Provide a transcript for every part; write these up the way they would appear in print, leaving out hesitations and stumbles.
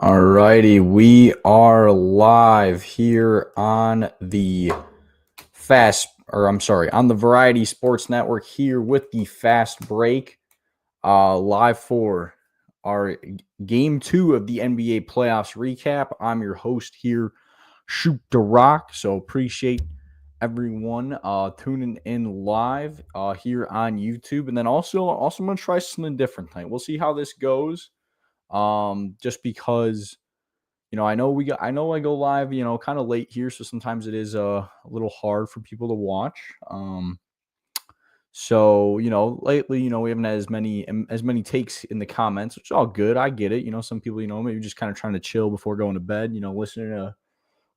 Alrighty, we are live here on the on the Variety Sports Network here with the Fast Break, live for our Game 2 of the NBA playoffs recap. I'm your host here, Shoot the Rock, so appreciate everyone tuning in live here on YouTube, and then also I'm going to try something different tonight. We'll see how this goes, just because I know I go live, kind of late here, so sometimes it is a little hard for people to watch. So lately, we haven't had as many takes in the comments, which is all good. I get it. Some people, maybe just kind of trying to chill before going to bed.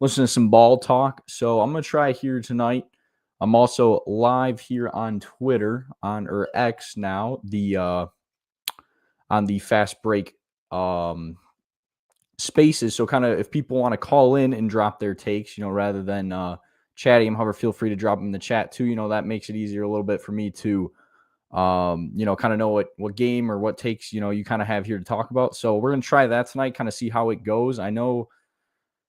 Listening to some ball talk. So I'm gonna try here tonight. I'm also live here on Twitter or X now, the on the Fast Break spaces. So kind of if people want to call in and drop their takes, rather than chatting them, however, feel free to drop them in the chat too. That makes it easier a little bit for me to, kind of know what game or what takes, you kind of have here to talk about. So we're going to try that tonight, kind of see how it goes. I know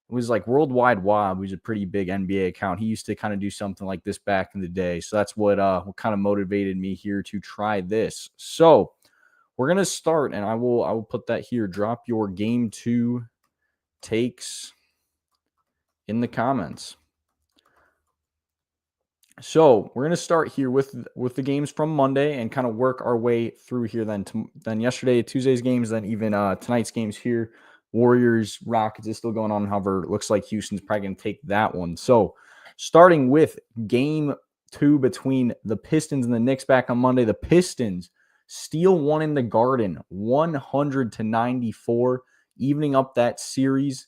it was like Worldwide Wob, who's a pretty big NBA account. He used to kind of do something like this back in the day. So that's what kind of motivated me here to try this. So we're going to start, and I will put that here. Drop your game 2 takes in the comments. So we're going to start here with the games from Monday and kind of work our way through here. Then Tuesday's games, then even tonight's games here. Warriors, Rockets is still going on. However, it looks like Houston's probably going to take that one. So starting with game 2 between the Pistons and the Knicks back on Monday. The Pistons steal one in the Garden, 100-94, evening up that series.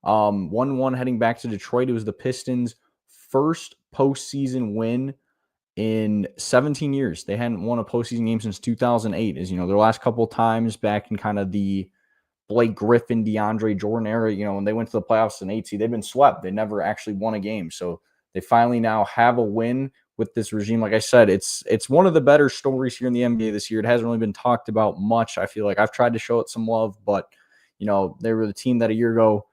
1-1 heading back to Detroit. It was the Pistons' first postseason win in 17 years. They hadn't won a postseason game since 2008. As their last couple of times back in kind of the Blake Griffin, DeAndre Jordan era, when they went to the playoffs in 8 seed, they've been swept. They never actually won a game. So they finally now have a win with this regime. Like I said, it's one of the better stories here in the NBA this year. It hasn't really been talked about much. I feel like I've tried to show it some love, but they were the team that a year ago,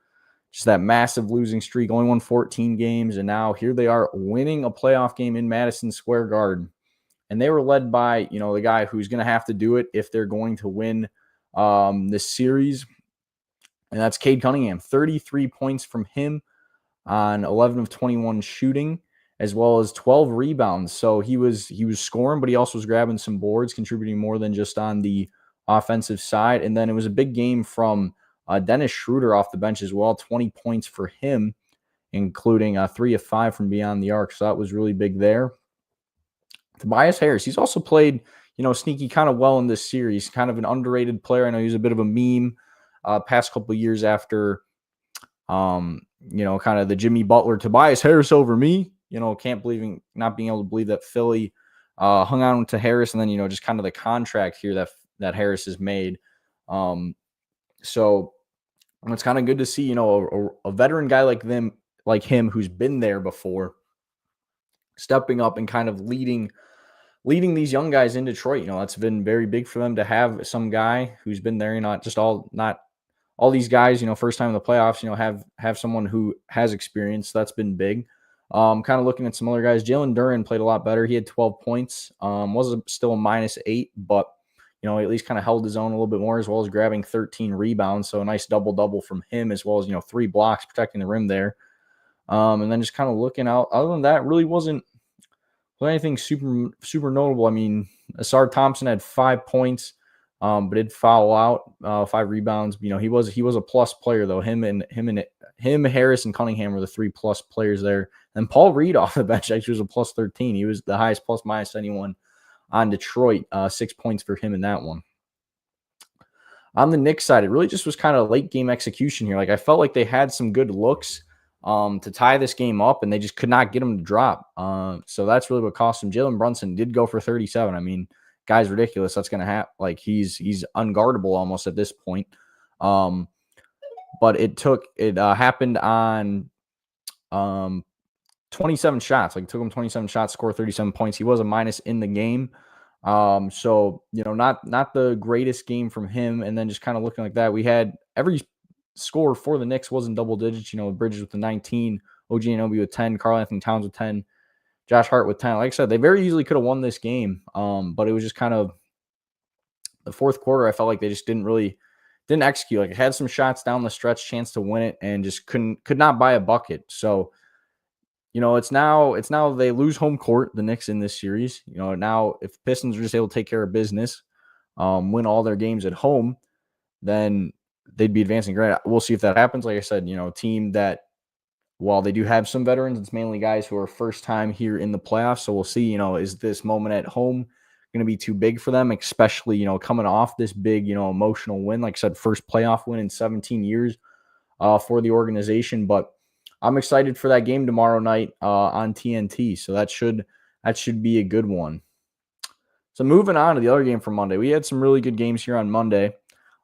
just that massive losing streak, only won 14 games, and now here they are winning a playoff game in Madison Square Garden. And they were led by, the guy who's going to have to do it if they're going to win this series, and that's Cade Cunningham. 33 points from him on 11 of 21 shooting, as well as 12 rebounds. So he was scoring, but he also was grabbing some boards, contributing more than just on the offensive side. And then it was a big game from Dennis Schroeder off the bench as well, 20 points for him, including 3 of 5 from beyond the arc. So that was really big there. Tobias Harris, he's also played, sneaky kind of well in this series, kind of an underrated player. I know he's a bit of a meme past couple of years after, kind of the Jimmy Butler, Tobias Harris over me, not being able to believe that Philly hung on to Harris, and then, just kind of the contract here that Harris has made. So it's kind of good to see, a veteran guy like him who's been there before, stepping up and kind of leading these young guys in Detroit. That's been very big for them to have some guy who's been there, not all these guys, first time in the playoffs, have someone who has experience. That's been big. Kind of looking at some other guys. Jalen Duren played a lot better. He had 12 points, was still a -8, but at least kind of held his own a little bit more, as well as grabbing 13 rebounds. So a nice double-double from him, as well as, 3 blocks protecting the rim there. And then just kind of looking out. Other than that, really wasn't anything super notable. I mean, Asar Thompson had 5 points, but did foul out, 5 rebounds. He was a plus player though. Him, Harris, and Cunningham were the 3+ players there. And Paul Reed off the bench actually was a +13. He was the highest plus-minus anyone on Detroit. 6 points for him in that one. On the Knicks side, it really just was kind of late game execution here. Like, I felt like they had some good looks to tie this game up, and they just could not get them to drop. So that's really what cost them. Jalen Brunson did go for 37. I mean, guy's ridiculous. That's going to happen. Like, he's unguardable almost at this point. But it happened on 27 shots. Like, it took him 27 shots, score 37 points. He was a minus in the game. So, not the greatest game from him. And then just kind of looking like that, we had score for the Knicks was in double digits. Bridges with the 19, OG Anunoby with 10, Karl Anthony Towns with 10, Josh Hart with 10. Like I said, they very easily could have won this game, but it was just kind of the fourth quarter. I felt like they just didn't execute. Like, it had some shots down the stretch, chance to win it, and just could not buy a bucket. So, it's now they lose home court, the Knicks, in this series. Now if the Pistons are just able to take care of business, win all their games at home, then they'd be advancing. Great. We'll see if that happens. Like I said, a team that, while they do have some veterans, it's mainly guys who are first time here in the playoffs. So we'll see, is this moment at home going to be too big for them, especially, coming off this big, emotional win. Like I said, first playoff win in 17 years for the organization. But I'm excited for that game tomorrow night on TNT. So that should be a good one. So moving on to the other game from Monday, we had some really good games here on Monday.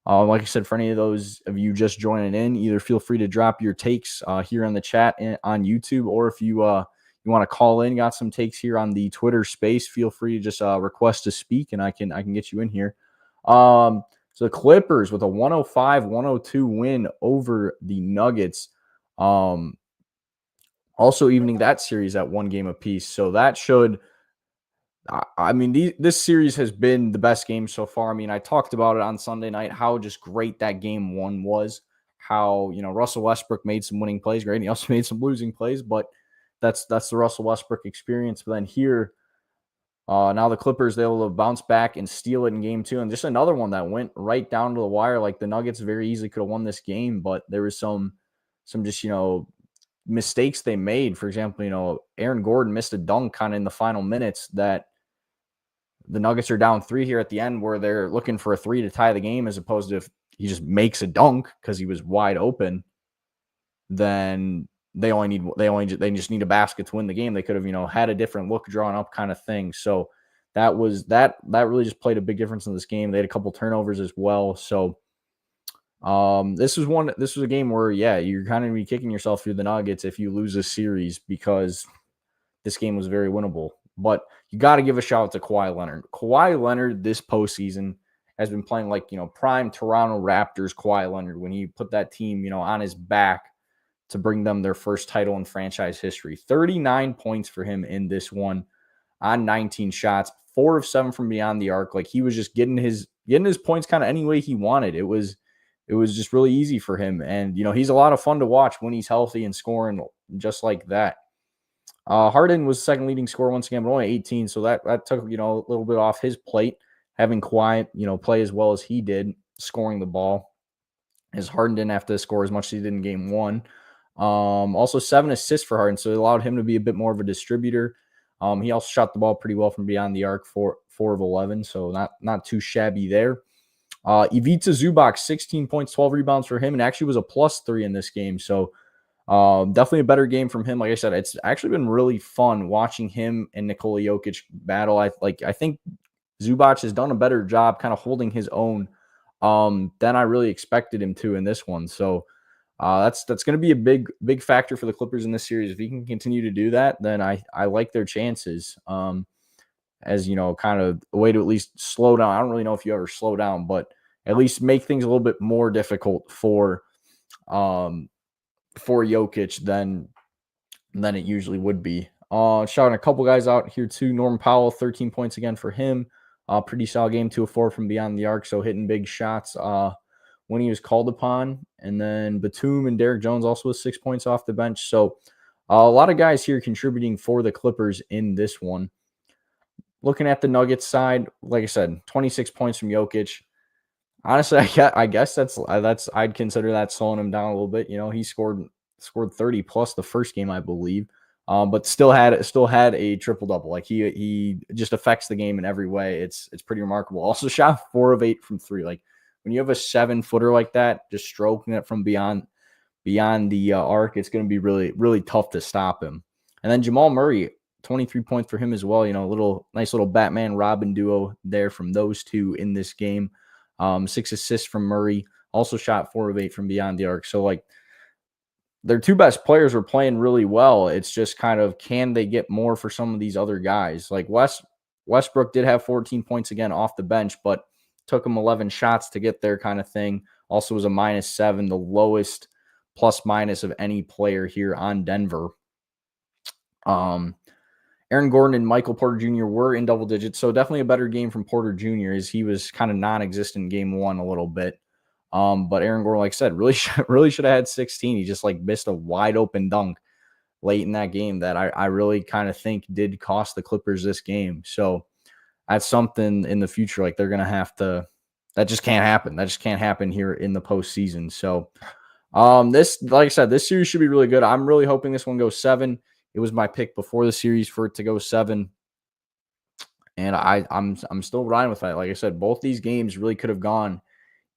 Like I said, for any of those of you just joining in, either feel free to drop your takes here on the chat on YouTube, or if you want to call in, got some takes here on the Twitter space, feel free to just request to speak, and I can get you in here. So the Clippers with a 105-102 win over the Nuggets. Also evening that series at one game apiece. So that should, this series has been the best game so far. I talked about it on Sunday night, how just great that game one was, how, Russell Westbrook made some winning plays, great. And he also made some losing plays, but that's the Russell Westbrook experience. But then here, now the Clippers, they will bounce back and steal it in game two. And just another one that went right down to the wire. Like, the Nuggets very easily could have won this game, but there was some just, mistakes they made. For example, Aaron Gordon missed a dunk kind of in the final minutes that the Nuggets are down 3 here at the end, where they're looking for a 3 to tie the game, as opposed to if he just makes a dunk because he was wide open, then they just need a basket to win the game. They could have, had a different look drawn up kind of thing. So that really just played a big difference in this game. They had a couple turnovers as well. So this was a game where, you're kind of be kicking yourself through the Nuggets if you lose a series, because this game was very winnable. But you got to give a shout out to Kawhi Leonard. Kawhi Leonard this postseason has been playing like, prime Toronto Raptors Kawhi Leonard, when he put that team, on his back to bring them their first title in franchise history. 39 points for him in this one on 19 shots, 4 of 7 from beyond the arc. Like, he was just getting his points kind of any way he wanted. It was just really easy for him. And, he's a lot of fun to watch when he's healthy and scoring just like that. Harden was second leading scorer once again, but only 18. So that took, a little bit off his plate, having Kawhi, play as well as he did, scoring the ball, as Harden didn't have to score as much as he did in game one. Also 7 assists for Harden. So it allowed him to be a bit more of a distributor. He also shot the ball pretty well from beyond the arc, 4 of 11. So not too shabby there. Ivica Zubac, 16 points, 12 rebounds for him, and actually was a +3 in this game. So definitely a better game from him. Like I said, it's actually been really fun watching him and Nikola Jokic battle. I think Zubac has done a better job kind of holding his own than I really expected him to in this one. So that's going to be a big factor for the Clippers in this series. If he can continue to do that, then I like their chances. As kind of a way to at least slow down. I don't really know if you ever slow down, but at least make things a little bit more difficult for Jokic than it usually would be. Shouting a couple guys out here too. Norman Powell, 13 points again for him. Pretty solid game, 2 of 4 from beyond the arc, so hitting big shots when he was called upon. And then Batum and Derek Jones also with 6 points off the bench. So a lot of guys here contributing for the Clippers in this one. Looking at the Nuggets side, like I said, 26 points from Jokic. Honestly, I guess that's I'd consider that slowing him down a little bit. He scored 30 plus the first game, I believe, but still had a triple double. Like, he just affects the game in every way. It's pretty remarkable. Also shot 4 of 8 from 3. Like, when you have a 7-footer like that, just stroking it from beyond the arc, it's going to be really, really tough to stop him. And then Jamal Murray, 23 points for him as well. Nice little Batman Robin duo there from those two in this game. 6 assists from Murray. Also shot 4 of 8 from beyond the arc. So, like, their 2 best players were playing really well. It's just kind of, can they get more for some of these other guys? Like, Westbrook did have 14 points again off the bench, but took him 11 shots to get there kind of thing. Also was a -7, the lowest plus minus of any player here on Denver. Aaron Gordon and Michael Porter Jr. were in double digits, so definitely a better game from Porter Jr. as he was kind of non-existent in game one a little bit. But Aaron Gordon, like I said, really should have had 16. He just missed a wide open dunk late in that game that I really kind of think did cost the Clippers this game. So that's something in the future. They're going to have to, that just can't happen. That just can't happen here in the postseason. So this, like I said, this series should be really good. I'm really hoping this one goes 7. It was my pick before the series for it to go 7. And I'm still riding with that. Like I said, both these games really could have gone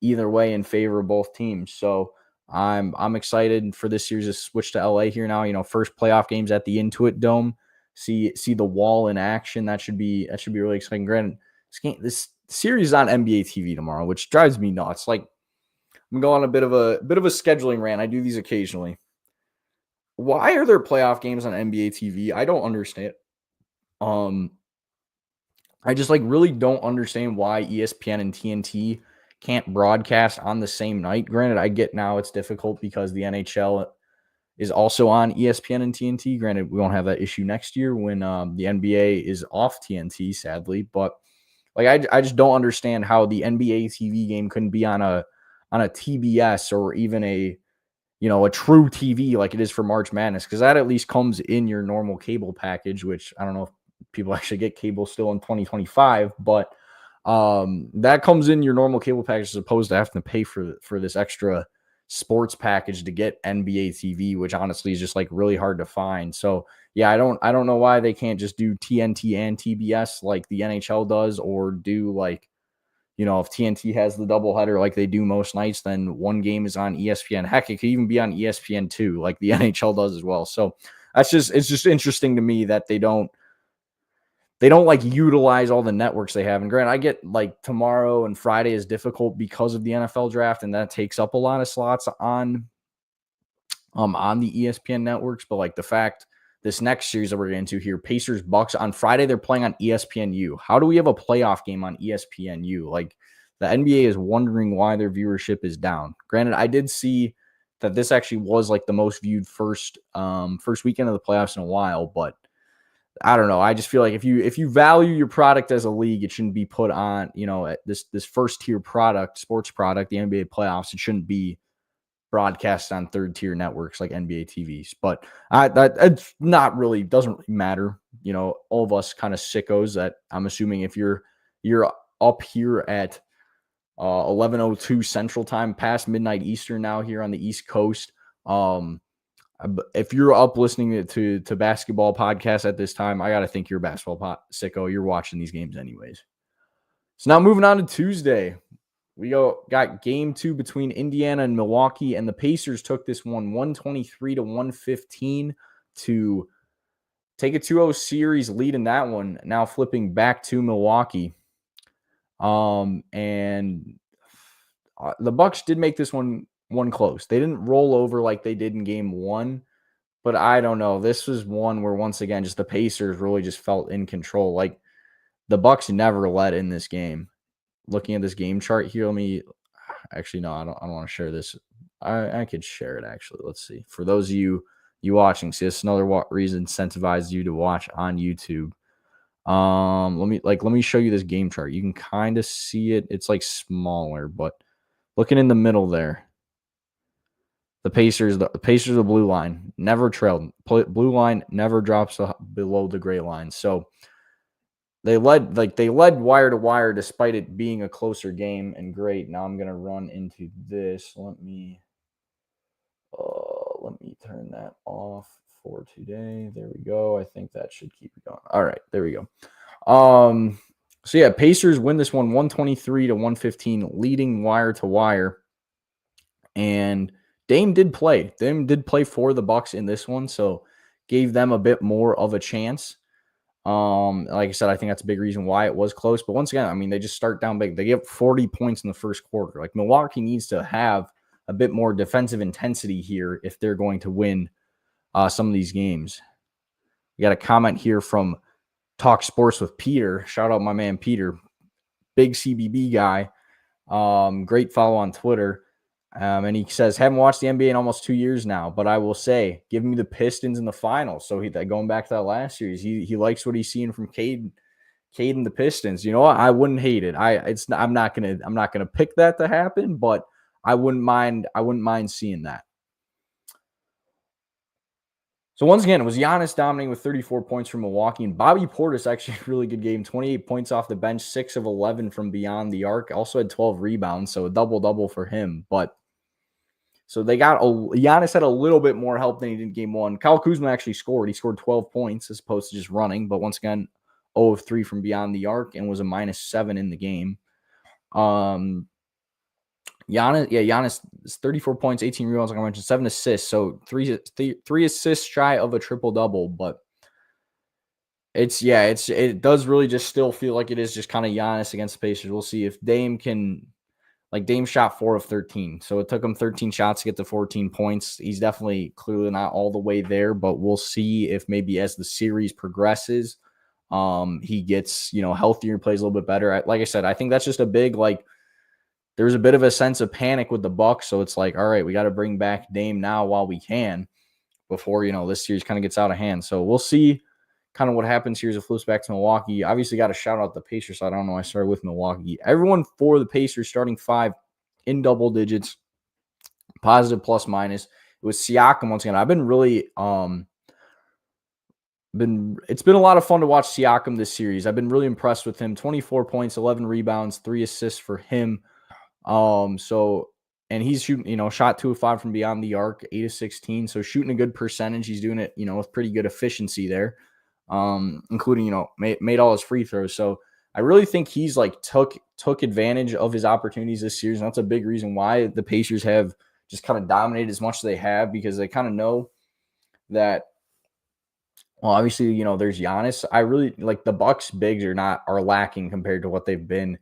either way in favor of both teams. So I'm excited for this series to switch to LA here now. First playoff games at the Intuit Dome. See the Wall in action. That should be really exciting. Granted, this series is on NBA TV tomorrow, which drives me nuts. I'm going on a bit of a scheduling rant. I do these occasionally. Why are there playoff games on NBA TV? I don't understand. I just really don't understand why ESPN and TNT can't broadcast on the same night. Granted, I get now it's difficult because the NHL is also on ESPN and TNT. Granted, we won't have that issue next year when the NBA is off TNT, sadly. But I just don't understand how the NBA TV game couldn't be on a TBS or even a true TV like it is for March Madness, because that at least comes in your normal cable package, which I don't know if people actually get cable still in 2025, but that comes in your normal cable package as opposed to having to pay for this extra sports package to get NBA TV, which honestly is just really hard to find. So yeah, I don't know why they can't just do TNT and TBS like the NHL does, or do if TNT has the doubleheader like they do most nights, then one game is on ESPN. Heck, it could even be on ESPN2 like the NHL does as well. So it's just interesting to me that they don't utilize all the networks they have. And granted, I get tomorrow and Friday is difficult because of the NFL draft, and that takes up a lot of slots on the ESPN networks. But the fact this next series that we're getting into here, Pacers Bucks on Friday, they're playing on ESPNU. How do we have a playoff game on ESPNU? The NBA is wondering why their viewership is down. Granted, I did see that this actually was the most viewed first weekend of the playoffs in a while, but I don't know. I just feel like if you value your product as a league, it shouldn't be put on, this first tier product, sports product, the NBA playoffs. It shouldn't be broadcast on third tier networks like NBA TVs. But it's not really, doesn't really matter. All of us kind of sickos that I'm assuming if you're up here at 11:02 Central Time, past midnight Eastern now here on the East Coast. If you're up listening to basketball podcasts at this time, I got to think you're a basketball sicko. You're watching these games anyways. So now moving on to Tuesday, we got game 2 between Indiana and Milwaukee, and the Pacers took this one 123-115 to take a 2-0 series lead in that one, now flipping back to Milwaukee. And the Bucks did make this one close. They didn't roll over like they did in game 1, but I don't know. This was one where once again, just the Pacers really just felt in control. The Bucks never led in this game. Looking at this game chart here, actually, no, I don't want to share this. I could share it actually. Let's see. For those of you watching, see, this is another reason incentivizes you to watch on YouTube. Let me show you this game chart. You can kind of see it. It's smaller, but looking in the middle there, the Pacers, the blue line never trailed. Blue line never drops below the gray line. So they led wire to wire despite it being a closer game. And great, now I'm gonna run into this. Let me turn that off for today. There we go. I think that should keep it going. All right, there we go. So yeah, Pacers win this one 123-115, leading wire to wire. And Dame did play. Dame did play for the Bucks in this one, so gave them a bit more of a chance. Like I said, I think that's a big reason why it was close. But once again, they just start down big. They get 40 points in the first quarter. Milwaukee needs to have a bit more defensive intensity here if they're going to win some of these games. We got a comment here from Talk Sports with Peter. Shout out my man Peter, big CBB guy. Great follow on Twitter. And he says, haven't watched the NBA in almost 2 years now, but I will say, give me the Pistons in the finals. So going back to that last series, he likes what he's seeing from Cade and the Pistons. You know what? I wouldn't hate it. I'm not gonna pick that to happen, but I wouldn't mind seeing that. So once again, it was Giannis dominating with 34 points from Milwaukee, and Bobby Portis actually a really good game. 28 points off the bench, 6 of 11 from beyond the arc. Also had 12 rebounds, so a double-double for him. But so Giannis had a little bit more help than he did in game one. Kyle Kuzma actually scored. He scored 12 points as opposed to just running, but once again, 0 of 3 from beyond the arc and was a -7 in the game. Giannis 34 points, 18 rebounds, like I mentioned, 7 assists. So three assists shy of a triple-double, but it does really just still feel like it is just kind of Giannis against the Pacers. We'll see if Dame shot 4 of 13. So it took him 13 shots to get to 14 points. He's definitely clearly not all the way there, but we'll see if maybe as the series progresses, he gets, healthier, plays a little bit better. Like I said, I think that's just a big, there's a bit of a sense of panic with the Bucks. So it's like, all right, we got to bring back Dame now while we can before, this series kind of gets out of hand. So we'll see kind of what happens here as it flips back to Milwaukee. Obviously got to shout out the Pacers. So I don't know. I started with Milwaukee. Everyone for the Pacers starting 5 in double digits, positive plus minus. It was Siakam once again. I've been really it's been a lot of fun to watch Siakam this series. I've been really impressed with him. 24 points, 11 rebounds, 3 assists for him. And he's shooting, shot 2 of 5 from beyond the arc, 8 of 16. So shooting a good percentage. He's doing it, with pretty good efficiency there. Including, made all his free throws. So I really think he's took advantage of his opportunities this series. And that's a big reason why the Pacers have just kind of dominated as much as they have, because they kind of know that, well, obviously, there's Giannis. I really the Bucks bigs are lacking compared to what they've been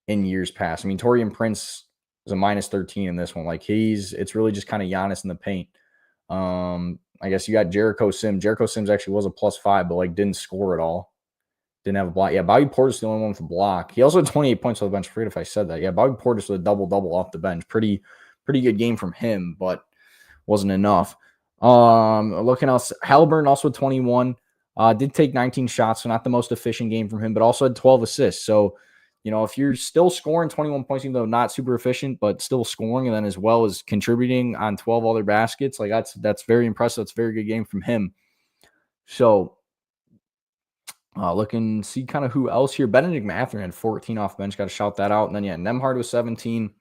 in years past. I mean, Taurean Prince was a -13 in this one. It's really just kind of Giannis in the paint. I guess you got Jericho Sims. Jericho Sims actually was a +5, but didn't score at all. Didn't have a block. Yeah, Bobby Portis the only one with a block. He also had 28 points off the bench. I forget if I said that. Yeah, Bobby Portis with a double-double off the bench. Pretty good game from him, but wasn't enough. Looking else, Halliburton also with 21. Did take 19 shots, so not the most efficient game from him, but also had 12 assists. So, if you're still scoring 21 points, even though not super efficient, but still scoring, and then as well as contributing on 12 other baskets, that's very impressive. That's a very good game from him. So, looking, see kind of who else here. Benedict Mathurin had 14 off bench. Got to shout that out. And then, Nembhard was 17.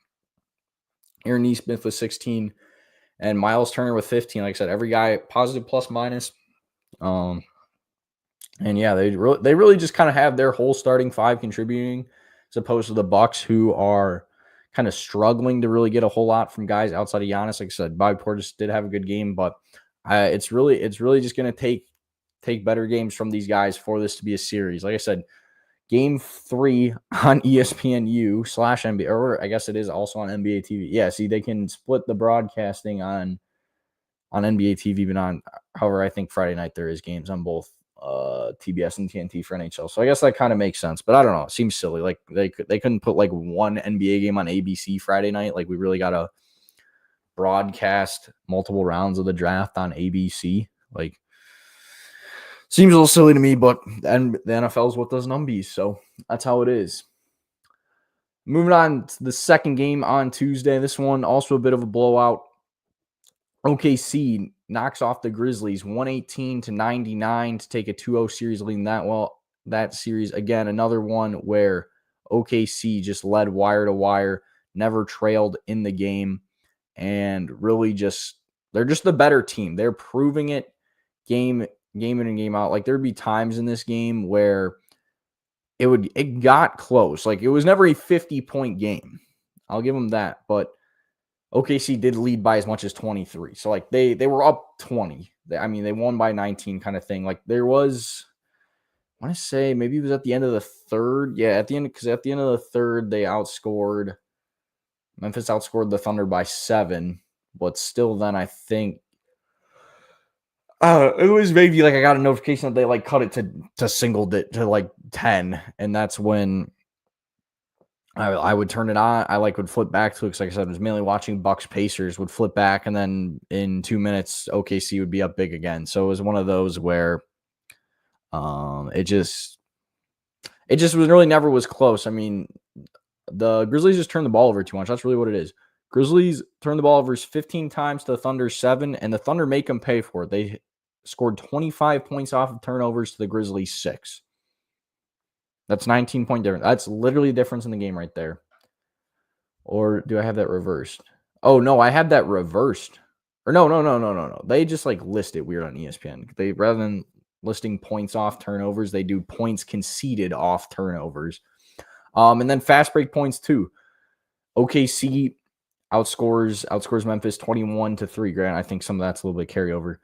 Aaron Nesmith was 16. And Miles Turner with 15. Like I said, every guy positive plus minus. And they really just kind of have their whole starting 5 contributing, as opposed to the Bucks, who are kind of struggling to really get a whole lot from guys outside of Giannis. Like I said, Bobby Portis did have a good game, but it's really just going to take better games from these guys for this to be a series. Like I said, Game 3 on ESPNU/NBA, or I guess it is also on NBA TV. Yeah, see, they can split the broadcasting on NBA TV, but on, however, I think Friday night there is games on both TBS and TNT for NHL. So I guess that kind of makes sense, but I don't know. It seems silly. They couldn't put one NBA game on ABC Friday night. We really got to broadcast multiple rounds of the draft on ABC. Seems a little silly to me, but the NFL is what does numbies, so that's how it is. Moving on to the second game on Tuesday. This one also a bit of a blowout. OKC knocks off the Grizzlies 118-99 to take a 2-0 series, leading that series. Again, another one where OKC just led wire to wire, never trailed in the game, and really they're just the better team. They're proving it game in and game out. There'd be times in this game where it got close. It was never a 50-point game. I'll give them that, but OKC did lead by as much as 23. So they were up 20. They won by 19 kind of thing. There was, I want to say maybe it was at the end of the third. Yeah, at the end of the third, Memphis outscored the Thunder by 7, but still then I think it was maybe I got a notification that they cut it to single to 10, and that's when I would turn it on. I would flip back to it because, like I said, I was mainly watching Bucks Pacers. Would flip back, and then in 2 minutes, OKC would be up big again. So it was one of those where it just was really never was close. I mean, the Grizzlies just turned the ball over too much. That's really what it is. Grizzlies turned the ball over 15 times to the Thunder 7, and the Thunder make them pay for it. They scored 25 points off of turnovers to the Grizzlies 6. That's 19-point difference. That's literally the difference in the game right there. Or do I have that reversed? Oh, no, I had that reversed. Or no. They just list it weird on ESPN. They, rather than listing points off turnovers, they do points conceded off turnovers. And then fast break points too. OKC outscores Memphis 21-3. Grant, I think some of that's a little bit carryover.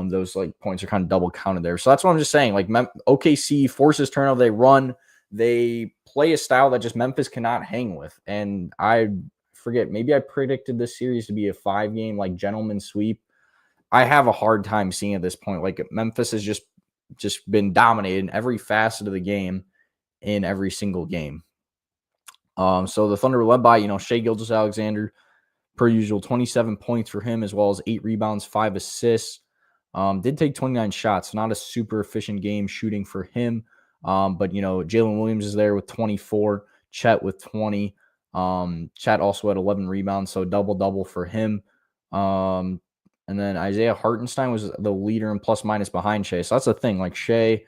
Those points are kind of double counted there. So that's what I'm just saying. OKC forces turnover, they run, they play a style that just Memphis cannot hang with. And I forget, maybe I predicted this series to be a 5-game gentleman sweep. I have a hard time seeing at this point. Memphis has just been dominated in every facet of the game in every single game. So the Thunder were led by, Shai Gilgeous-Alexander, per usual, 27 points for him, as well as 8 rebounds, 5 assists. Did take 29 shots, so not a super efficient game shooting for him. But, Jalen Williams is there with 24, Chet with 20. Chet also had 11 rebounds, so double-double for him. And then Isaiah Hartenstein was the leader in plus-minus behind Shai. So that's the thing. Shai,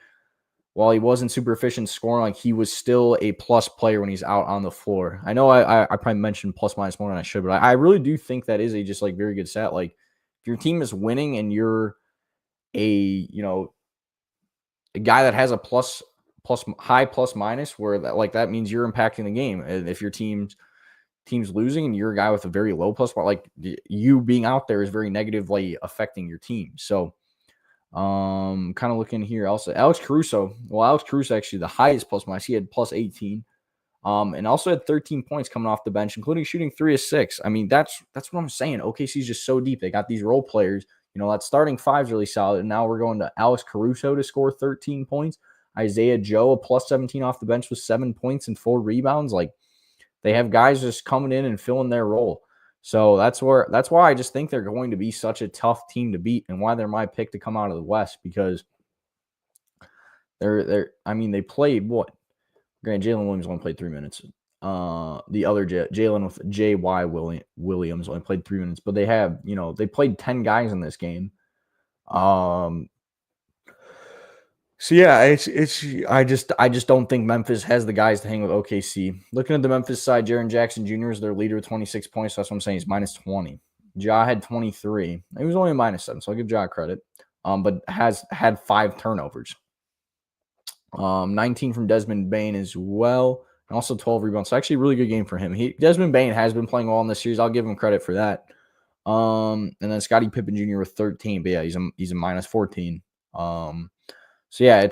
while he wasn't super efficient scoring, he was still a plus player when he's out on the floor. I know I probably mentioned plus-minus more than I should, but I really do think that is a just very good stat. If your team is winning and you're a guy that has a high plus minus, where that means you're impacting the game. And if your team's losing and you're a guy with a very low plus, you being out there is very negatively affecting your team. So kind of looking here also, Alex Caruso actually the highest plus minus. He had plus 18. And also had 13 points coming off the bench, including shooting 3 of 6. I mean, that's what I'm saying. OKC is just so deep. They got these role players. That starting 5 is really solid. And now we're going to Alex Caruso to score 13 points. Isaiah Joe, a plus 17 off the bench with 7 points and 4 rebounds. They have guys just coming in and filling their role. So that's why I just think they're going to be such a tough team to beat, and why they're my pick to come out of the West, because they played what? Granted, Jalen Williams only played 3 minutes. The other Jalen with J.Y. Williams only played 3 minutes, but they have, they played 10 guys in this game. So yeah, it's I just don't think Memphis has the guys to hang with OKC. Looking at the Memphis side, Jaren Jackson Jr. is their leader with 26 points. So that's what I'm saying. He's minus 20. Ja had 23. He was only a minus 7, so I'll give Ja credit. But had 5 turnovers. 19 from Desmond Bane as well, and also 12 rebounds. So actually a really good game for him. Desmond Bane has been playing well in this series. I'll give him credit for that. And then Scottie Pippen Jr. with 13. But yeah, he's a minus 14. So yeah,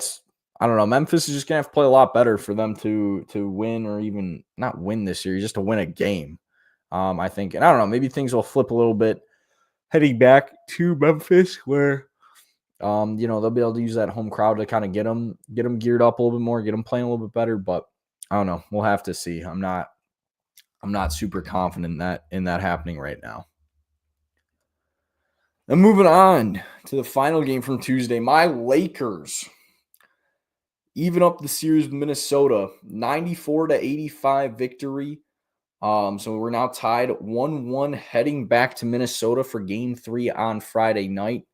I don't know. Memphis is just gonna have to play a lot better for them to win, or even not win this series, just to win a game. I think, and I don't know, maybe things will flip a little bit heading back to Memphis, where they'll be able to use that home crowd to kind of get them geared up a little bit more, get them playing a little bit better. But I don't know. We'll have to see. I'm not super confident in that happening right now. And moving on to the final game from Tuesday, my Lakers even up the series with Minnesota, 94-85 victory. So we're now tied 1-1 heading back to Minnesota for Game 3 on Friday night.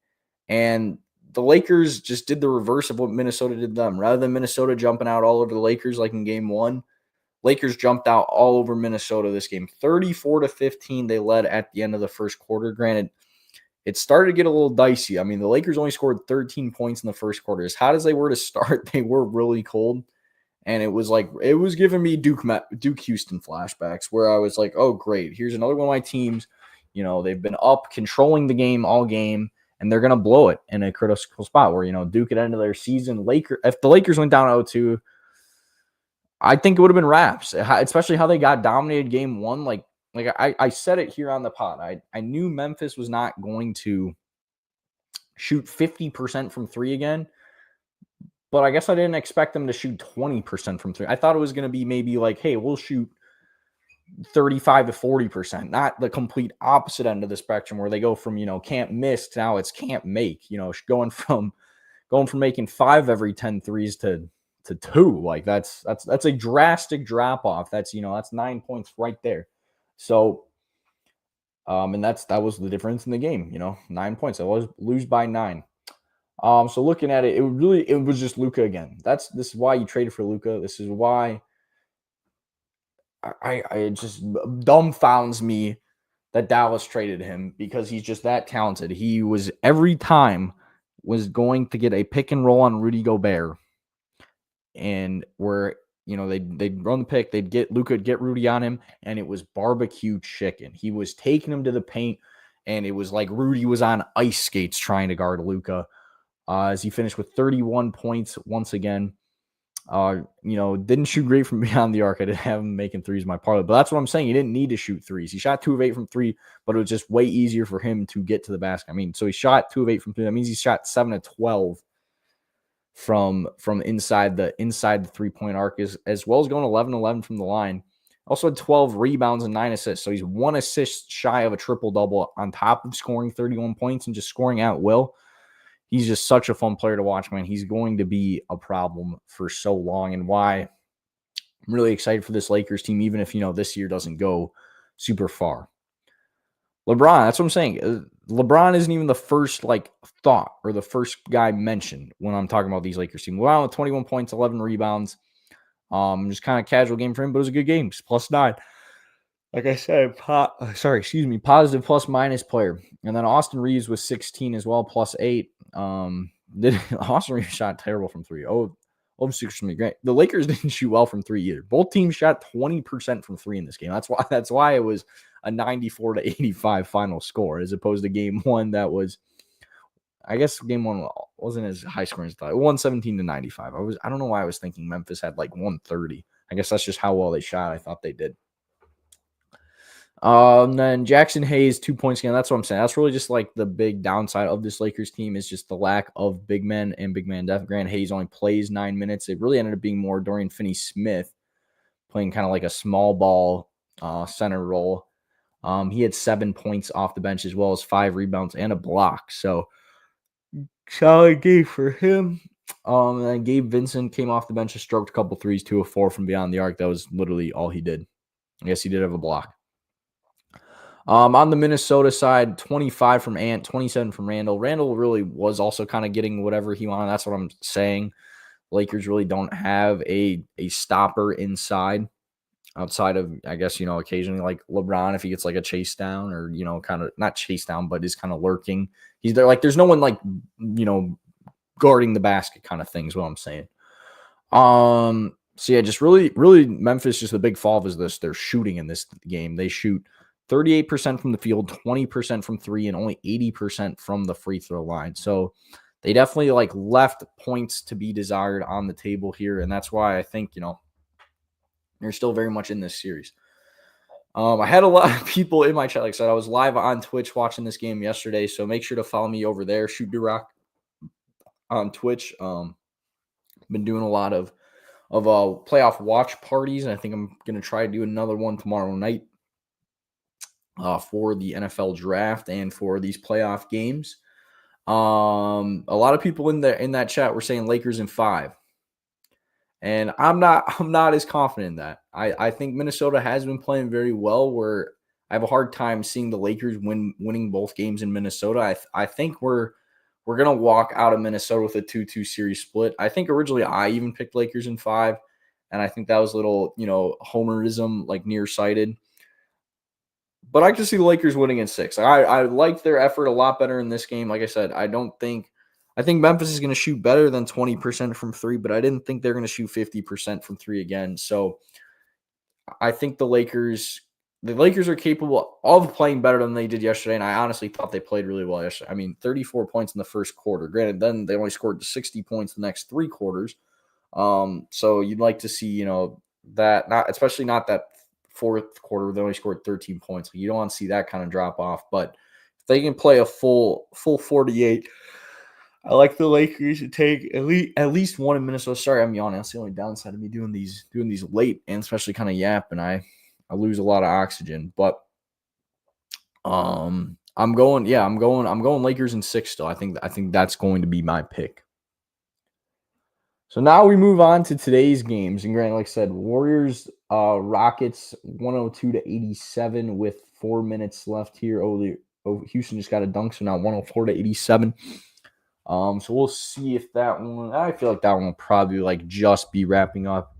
And the Lakers just did the reverse of what Minnesota did to them. Rather than Minnesota jumping out all over the Lakers like in Game 1, Lakers jumped out all over Minnesota this game. 34-15 they led at the end of the first quarter. Granted, it started to get a little dicey. I mean, the Lakers only scored 13 points in the first quarter. As hot as they were to start, they were really cold. And it was giving me Duke Houston flashbacks, where I was like, oh, great. Here's another one of my teams. They've been up, controlling the game all game, and they're going to blow it in a critical spot where, Duke at the end of their season. If the Lakers went down 0-2, I think it would have been wraps, especially how they got dominated Game 1. I said it here on the pod. I knew Memphis was not going to shoot 50% from 3 again, but I guess I didn't expect them to shoot 20% from 3. I thought it was going to be maybe hey, we'll shoot 35 to 40%, not the complete opposite end of the spectrum where they go from, can't miss to now it's can't make, going from making 5 every 10 threes to 2. Like that's a drastic drop off. That's 9 points right there. So and that was the difference in the game, 9 points. I was lose by 9. So looking at it, it was just Luka again. This is why you traded for Luka. This is why I it just dumbfounds me that Dallas traded him, because he's just that talented. He was every time was going to get a pick and roll on Rudy Gobert, and where they'd run the pick, they'd get Luka, get Rudy on him, and it was barbecue chicken. He was taking him to the paint, and it was like Rudy was on ice skates trying to guard Luka. As he finished with 31 points once again. Didn't shoot great from beyond the arc. I didn't have him making threes in my parlay, but that's what I'm saying. He didn't need to shoot threes. He shot 2 of 8 from 3, but it was just way easier for him to get to the basket. So he shot 2 of 8 from 3. That means he shot 7 of 12 from inside the 3-point arc, as well as going 11-11 from the line. Also had 12 rebounds and 9 assists. So he's 1 assist shy of a triple-double on top of scoring 31 points and just scoring at will. He's just such a fun player to watch, man. He's going to be a problem for so long, and why I'm really excited for this Lakers team, even if, this year doesn't go super far. LeBron, that's what I'm saying. LeBron isn't even the first, thought or the first guy mentioned when I'm talking about these Lakers team. LeBron with 21 points, 11 rebounds. Just kind of casual game for him, but it was a good game. It's +9. Like I said, positive plus-minus player. And then Austin Reeves was 16 as well, +8. Austin Reeves shot terrible from 3. 6 from 3. Great. The Lakers didn't shoot well from 3 either. Both teams shot 20% from 3 in this game. That's why it was a 94-85 final score, as opposed to game 1 that was, I guess game 1 wasn't as high scoring as I thought. 117-95. I don't know why I was thinking Memphis had 130. I guess that's just how well they shot. I thought they did. And then Jackson Hayes, 2 points again. That's what I'm saying. That's really just the big downside of this Lakers team, is just the lack of big men and big man depth. Grant Hayes only plays 9 minutes. It really ended up being more Dorian Finney-Smith playing kind of like a small ball center role. He had 7 points off the bench, as well as 5 rebounds and a block. So solid game for him. And then Gabe Vincent came off the bench and stroked a couple threes, 2 of 4 from beyond the arc. That was literally all he did. I guess he did have a block. On the Minnesota side, 25 from Ant, 27 from Randall. Randall really was also kind of getting whatever he wanted. That's what I'm saying. Lakers really don't have a stopper inside, outside of, I guess, occasionally LeBron, if he gets a chase down, or, kind of not chase down, but is kind of lurking. He's there. There's no one guarding the basket kind of thing is what I'm saying. So yeah, just really Memphis, just the big fall is this. They're shooting in this game. They shoot 38% from the field, 20% from 3, and only 80% from the free throw line. So they definitely left points to be desired on the table here. And that's why I think, they're still very much in this series. I had a lot of people in my chat. Like I said, I was live on Twitch watching this game yesterday. So make sure to follow me over there. Shoot Durock on Twitch. Been doing a lot of playoff watch parties. And I think I'm going to try to do another one tomorrow night. For the NFL draft and for these playoff games. A lot of people in that chat were saying Lakers in 5. And I'm not as confident in that. I think Minnesota has been playing very well, where I have a hard time seeing the Lakers winning both games in Minnesota. I think we're going to walk out of Minnesota with a 2-2 series split. I think originally I even picked Lakers in 5, and I think that was a little, homerism, nearsighted. But I can see the Lakers winning in 6. I like their effort a lot better in this game. Like I said, I think Memphis is going to shoot better than 20% from 3, but I didn't think they're going to shoot 50% from 3 again. So I think the Lakers are capable of playing better than they did yesterday, and I honestly thought they played really well yesterday. 34 points in the first quarter. Granted, then they only scored 60 points the next 3 quarters. So you'd like to see, that, not that fourth quarter, they only scored 13 points. You don't want to see that kind of drop off. But if they can play a full 48, I like the Lakers to take at least one in Minnesota. Sorry, I'm yawning. That's the only downside of me doing these late, and especially kind of yapping. I I lose a lot of oxygen. But I'm going Lakers in 6 still. I think that's going to be my pick. So now we move on to today's games. And Grant, like I said, Warriors, Rockets 102-87 with 4 minutes left here. Houston just got a dunk, so now 104-87. So we'll see if that one. I feel like that one will probably like just be wrapping up.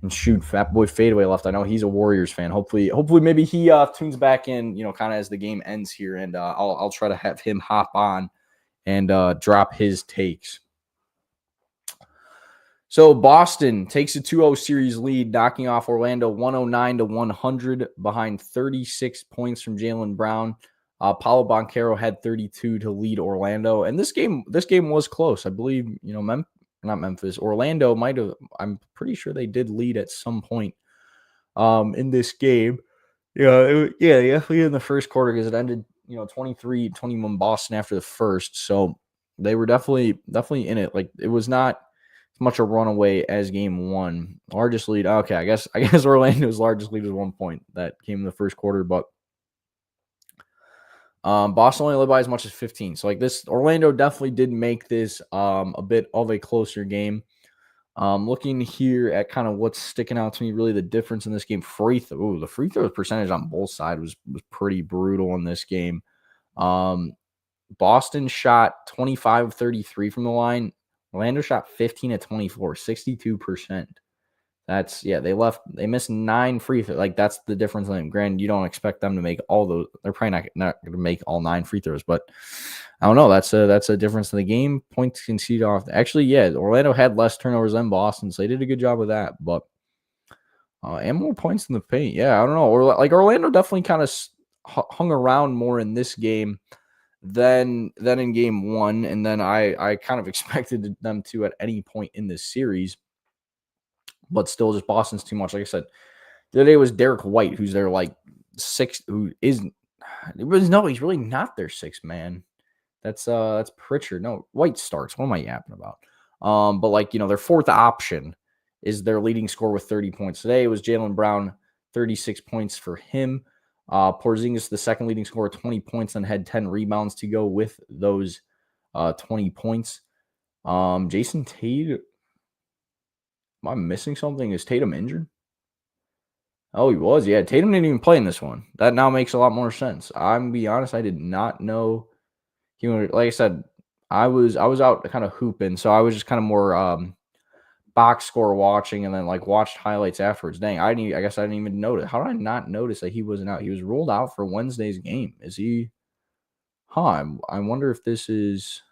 And shoot, Fat Boy Fadeaway left. I know he's a Warriors fan. Hopefully maybe he tunes back in, kind of as the game ends here, and I'll try to have him hop on and drop his takes. So Boston takes a 2-0 series lead, knocking off Orlando 109-100 behind 36 points from Jaylen Brown. Paolo Banchero had 32 to lead Orlando, and this game was close. I believe not Memphis. Orlando might have. I'm pretty sure they did lead at some point in this game. Definitely in the first quarter because it ended 23-21 Boston after the first. So they were definitely in it. Like it was not as much a runaway as game one. Largest lead. Okay, I guess Orlando's largest lead was 1 point that came in the first quarter, but Boston only led by as much as 15. So like this, Orlando definitely did make this a bit of a closer game. Looking here at kind of what's sticking out to me, really the difference in this game. The free throw percentage on both sides was pretty brutal in this game. Boston shot 25 of 33 from the line. Orlando shot 15 of 24, 62%. They missed 9 free throws. Like that's the difference. Granted, you don't expect them to make all those. They're probably not going to make all 9 free throws, but I don't know. That's a difference in the game. Points conceded off. Actually, yeah, Orlando had less turnovers than Boston, so they did a good job with that. But and more points in the paint. Yeah, I don't know. Orlando definitely kind of hung around more in this game than in game one, and then I kind of expected them to at any point in this series. But still, just Boston's too much. Like I said, the other day was Derek White, who's their like sixth, he's really not their sixth man. That's Pritchard. No, White starts. What am I yapping about? But their fourth option is their leading scorer with 30 points. Today it was Jaylen Brown, 36 points for him. Porzingis, the second leading scorer, 20 points, and had 10 rebounds to go with those 20 points. Jason Tatum. Am I missing something? Is Tatum injured? Oh, he was. Yeah, Tatum didn't even play in this one. That now makes a lot more sense. I'm gonna be honest, I did not know he would. Like I said, I was out kind of hooping, so I was just kind of more box score watching, and then watched highlights afterwards. Dang, I guess I didn't even notice. How did I not notice that he wasn't out? He was ruled out for Wednesday's game. Is he? I wonder if this is.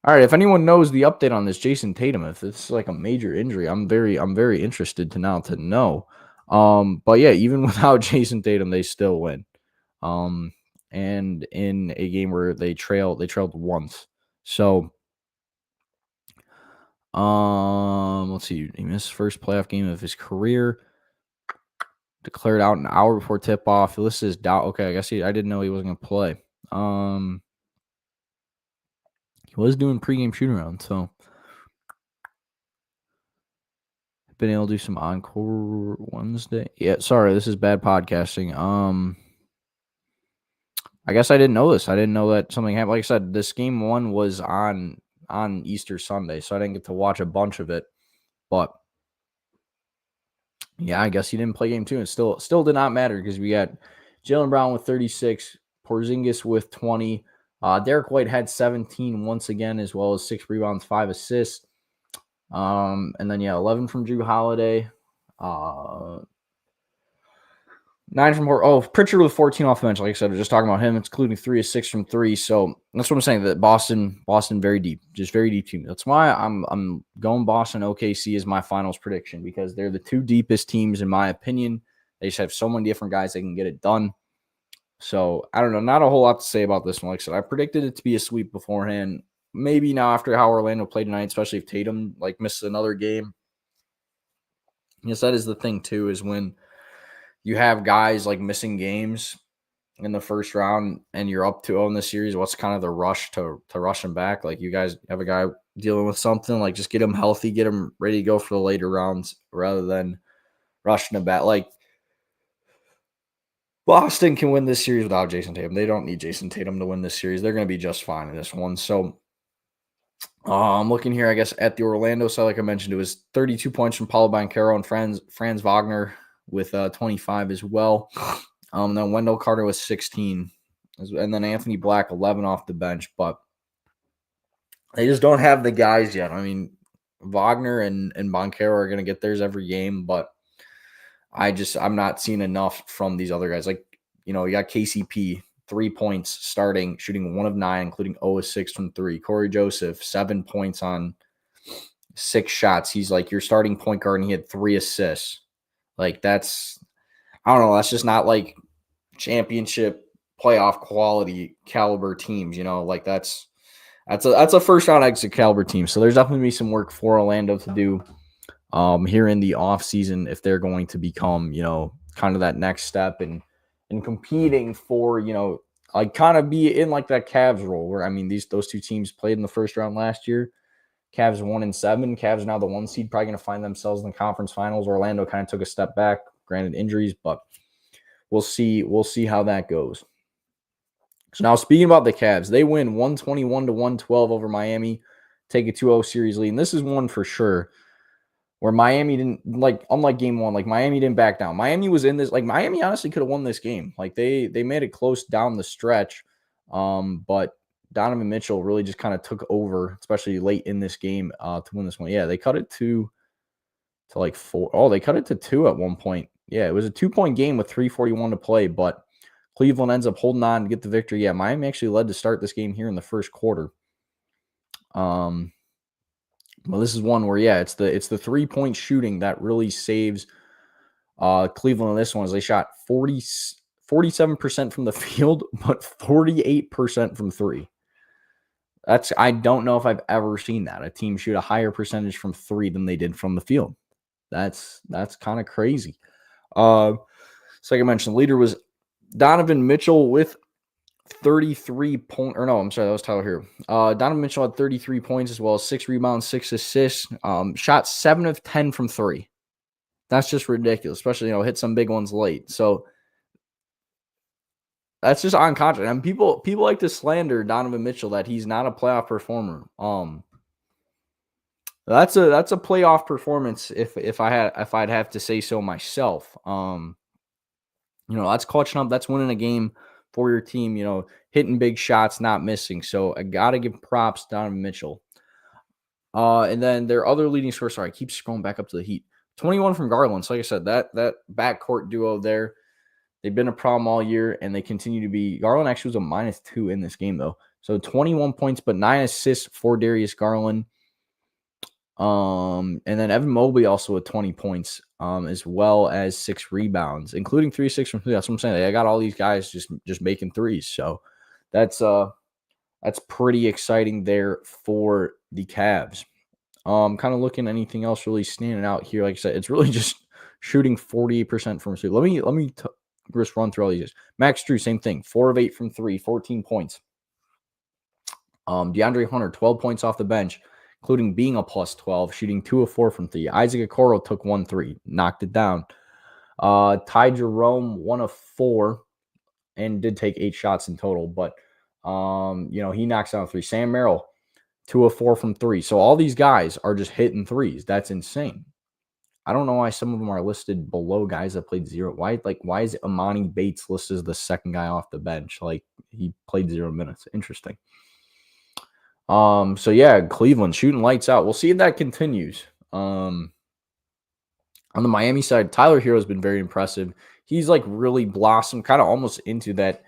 All right, if anyone knows the update on this Jason Tatum, if it's like a major injury, I'm very interested to know. But yeah, even without Jason Tatum, they still win. And in a game where they trailed once. So let's see. He missed his first playoff game of his career. Declared out an hour before tip-off. This is doubt. Okay, I guess I didn't know he wasn't gonna play. He was doing pregame shoot around, so been able to do some encore Wednesday. Yeah, sorry, this is bad podcasting. I guess I didn't know this. I didn't know that something happened. Like I said, this game one was on Easter Sunday, so I didn't get to watch a bunch of it. But yeah, I guess he didn't play game two, and still did not matter because we got Jaylen Brown with 36, Porzingis with 20. Derek White had 17 once again, as well as 6 rebounds, 5 assists. And then 11 from Drew Holiday. 9 from Pritchard with 14 off the bench. Like I said, we're just talking about him. It's including 3 of 6 from 3. So that's what I'm saying. That Boston very deep, just very deep team. That's why I'm going Boston OKC as my finals prediction, because they're the 2 deepest teams in my opinion. They just have so many different guys that can get it done. So I don't know, not a whole lot to say about this one. Like I said, I predicted it to be a sweep beforehand. Maybe now after how Orlando played tonight, especially if Tatum misses another game. Yes, that is the thing too, is when you have guys missing games in the first round and you're up 2-0 in the series, what's kind of the rush to rush him back? You guys have a guy dealing with something, just get him healthy, get him ready to go for the later rounds rather than rushing him back. Boston can win this series without Jason Tatum. They don't need Jason Tatum to win this series. They're going to be just fine in this one. So I'm looking here, I guess, at the Orlando side. Like I mentioned, it was 32 points from Paulo Banchero and Franz Wagner with 25 as well. Then Wendell Carter was 16. And then Anthony Black, 11 off the bench. But they just don't have the guys yet. I mean, Wagner and Banchero are going to get theirs every game, but I'm not seeing enough from these other guys. Like, you got KCP, 3 points starting, shooting 1 of 9, including 0 of 6 from 3. Corey Joseph, 7 points on 6 shots. He's like your starting point guard, and he had 3 assists. Like, that's just not like championship playoff quality caliber teams, like that's a first round exit caliber team. So there's definitely be some work for Orlando to do here in the offseason if they're going to become, kind of that next step and competing for, like kind of be in like that Cavs role where, I mean, those two teams played in the first round last year. Cavs 1-7. Cavs now the 1 seed, probably going to find themselves in the conference finals. Orlando kind of took a step back, granted injuries, but we'll see how that goes. So now speaking about the Cavs, they win 121-112 over Miami, take a 2-0 series lead. And this is one for sure where Miami didn't, like, unlike game one, like Miami didn't back down. Miami was in this, like Miami honestly could have won this game. Like they made it close down the stretch. But Donovan Mitchell really just kind of took over, especially late in this game, to win this one. Yeah, they cut it to like 4. Oh, they cut it to 2 at one point. Yeah, it was a 2-point game with 3:41 to play, but Cleveland ends up holding on to get the victory. Yeah, Miami actually led to start this game here in the first quarter. Well, this is one where, yeah, it's the 3-point shooting that really saves Cleveland in this one. As they shot 47% from the field, but 48% from 3. I don't know if I've ever seen that. A team shoot a higher percentage from 3 than they did from the field. That's kind of crazy. So like I mentioned, the leader was Donovan Mitchell with 33 points. Or no, I'm sorry, that was Tyler Hero. Donovan Mitchell had 33 points as well as 6 rebounds, 6 assists. Shot 7 of 10 from 3. That's just ridiculous, especially, hit some big ones late. So that's just unconscious. And people like to slander Donovan Mitchell that he's not a playoff performer. That's a playoff performance if I'd have to say so myself. That's clutching up. That's winning a game for your team, hitting big shots, not missing. So I got to give props to Donovan Mitchell. And then their other leading scorer, sorry, I keep scrolling back up to the Heat. 21 from Garland. So like I said, that backcourt duo there, they've been a problem all year, and they continue to be. Garland actually was a -2 in this game, though. So 21 points, but 9 assists for Darius Garland. And then Evan Mobley also with 20 points, as well as 6 rebounds, including 3-6 from 3. That's what I'm saying. I got all these guys just making threes. So that's pretty exciting there for the Cavs. Kind of looking at anything else really standing out here. Like I said, it's really just shooting 48% from 3. Let me just run through all these. Max Drew, same thing. 4 of 8 from 3, 14 points. DeAndre Hunter, 12 points off the bench, including being a +12, shooting 2 of 4 from 3. Isaac Okoro took 1 3, knocked it down. Ty Jerome, 1 of 4, and did take 8 shots in total. But, he knocks down 3. Sam Merrill, 2 of 4 from 3. So all these guys are just hitting threes. That's insane. I don't know why some of them are listed below guys that played 0. Why is Amani Bates listed as the second guy off the bench? Like, he played 0 minutes. Interesting. So yeah, Cleveland shooting lights out. We'll see if that continues. On the Miami side, Tyler Hero has been very impressive. He's like really blossomed, kind of almost into that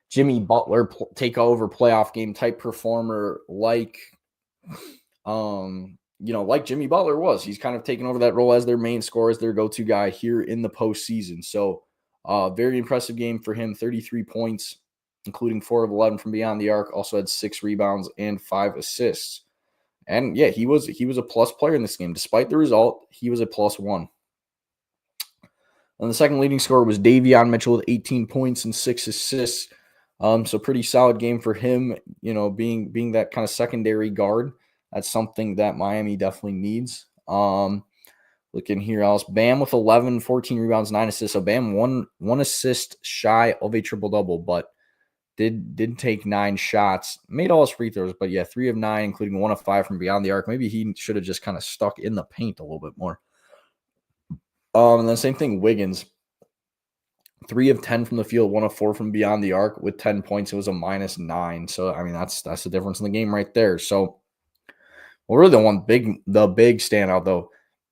Jimmy Butler takeover playoff game type performer, like Jimmy Butler was. He's kind of taken over that role as their main scorer, as their go-to guy here in the postseason. So, very impressive game for him. 33 points, including 4 of 11 from beyond the arc. Also had 6 rebounds and 5 assists. And yeah, he was a plus player in this game. Despite the result, he was a +1. And the second leading scorer was Davion Mitchell with 18 points and 6 assists. So pretty solid game for him, being that kind of secondary guard. That's something that Miami definitely needs. Looking here else, Bam with 11, 14 rebounds, 9 assists. So Bam one assist shy of a triple-double, but did take 9 shots, made all his free throws, but yeah, 3 of 9, including 1 of 5 from beyond the arc. Maybe he should have just kind of stuck in the paint a little bit more. And then same thing, Wiggins, 3 of 10 from the field, 1 of 4 from beyond the arc with 10 points. It was a -9. So I mean that's the difference in the game right there. So really the big standout though.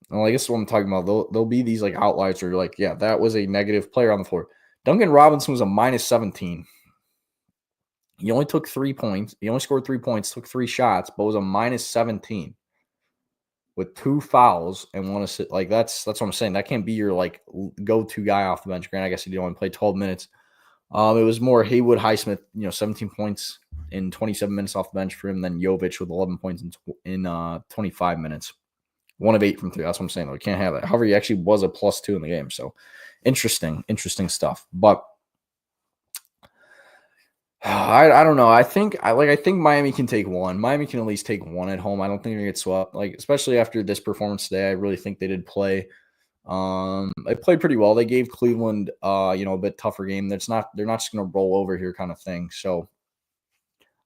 Well, I guess what I'm talking about, there'll be these like outliers where you're like, yeah, that was a negative player on the floor. Duncan Robinson was a -17. He only took 3 points. He only scored 3 points, took 3 shots, but was a -17 with 2 fouls and 1 assist. Like that's what I'm saying. That can't be your like go-to guy off the bench. Grant, I guess he only played 12 minutes. It was more Haywood Highsmith, 17 points in 27 minutes off the bench for him, then Jovic with 11 points in 25 minutes. 1 of 8 from 3. That's what I'm saying. We can't have that. However, he actually was a +2 in the game. So interesting stuff. But I don't know. I think Miami can take 1. Miami can at least take 1 at home. I don't think they're gonna get swept. Like, especially after this performance today, I really think they did play. They played pretty well. They gave Cleveland a bit tougher game. They're not just gonna roll over here kind of thing. So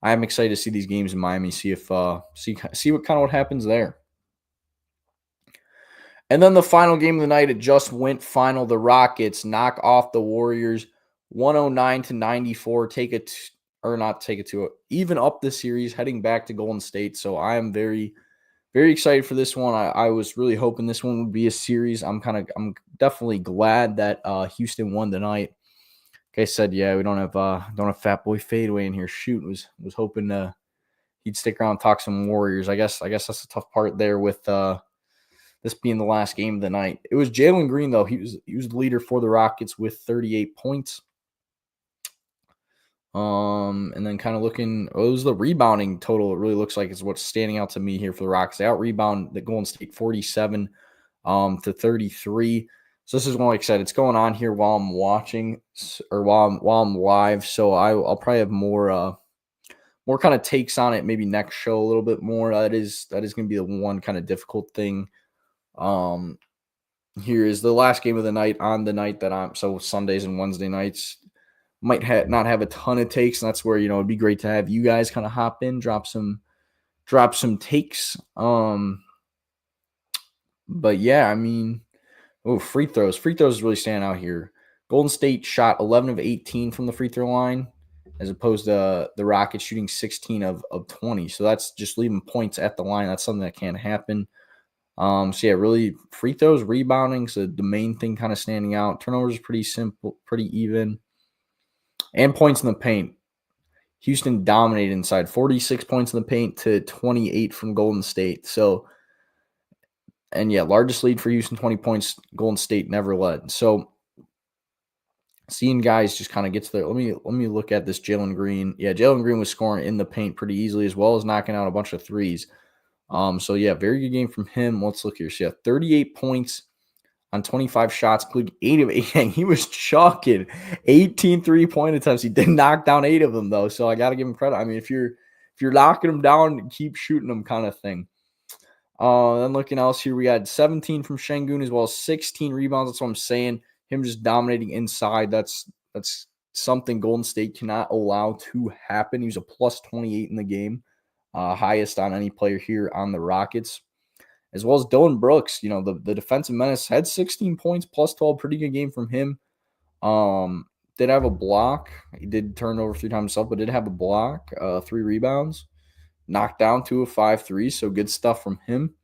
I am excited to see these games in Miami, see what happens there. And then the final game of the night, it just went final. The Rockets knock off the Warriors 109-94, even up the series, heading back to Golden State. So I am very, very excited for this one. I was really hoping this one would be a series. I'm definitely glad that Houston won tonight. Like I said, yeah, we don't have Fat Boy Fadeaway in here. Shoot, was hoping he'd stick around and talk some Warriors. I guess that's the tough part there with this being the last game of the night. It was Jalen Green though. He was the leader for the Rockets with 38 points. And then kind of looking, it was the rebounding total. It really looks like is what's standing out to me here for the Rockets. They out rebound the Golden State 47 to 33. So this is one, like I said, it's going on here while I'm watching or while I'm live. So I'll probably have more kind of takes on it maybe next show a little bit more. That is going to be the one kind of difficult thing. Here is the last game of the night on the night that so Sundays and Wednesday nights. Might not have a ton of takes, and that's where it'd be great to have you guys kind of hop in, drop some takes. But yeah, I mean, free throws really stand out here. Golden State shot 11 of 18 from the free throw line, as opposed to the Rockets shooting 16 of 20. So that's just leaving points at the line. That's something that can't happen. So yeah, really free throws, rebounding, so the main thing kind of standing out. Turnovers pretty simple, pretty even. And points in the paint. Houston dominated inside, 46 points in the paint to 28 from Golden State. So, and yeah, largest lead for Houston, 20 points. Golden State never led. So, seeing guys just kind of gets there. Let me look at this Jalen Green. Yeah, Jalen Green was scoring in the paint pretty easily, as well as knocking out a bunch of threes. So yeah, very good game from him. Let's look here. So yeah, 38 points on 25 shots, including 8 of 8. He was chalking 18 3-point attempts. He did knock down 8 of them though, so I got to give him credit. I mean, if you're knocking them down, keep shooting them, kind of thing. Then looking else here, we got 17 from Şengün as well as 16 rebounds. That's what I'm saying. Him just dominating inside. That's something Golden State cannot allow to happen. He was a plus 28 in the game, highest on any player here on the Rockets. As well as Dylan Brooks, the defensive menace, had 16 points, plus 12, pretty good game from him. Did have a block. He did turn over 3 times himself, but did have a block, 3 rebounds. Knocked down 2 of 5 threes, so good stuff from him.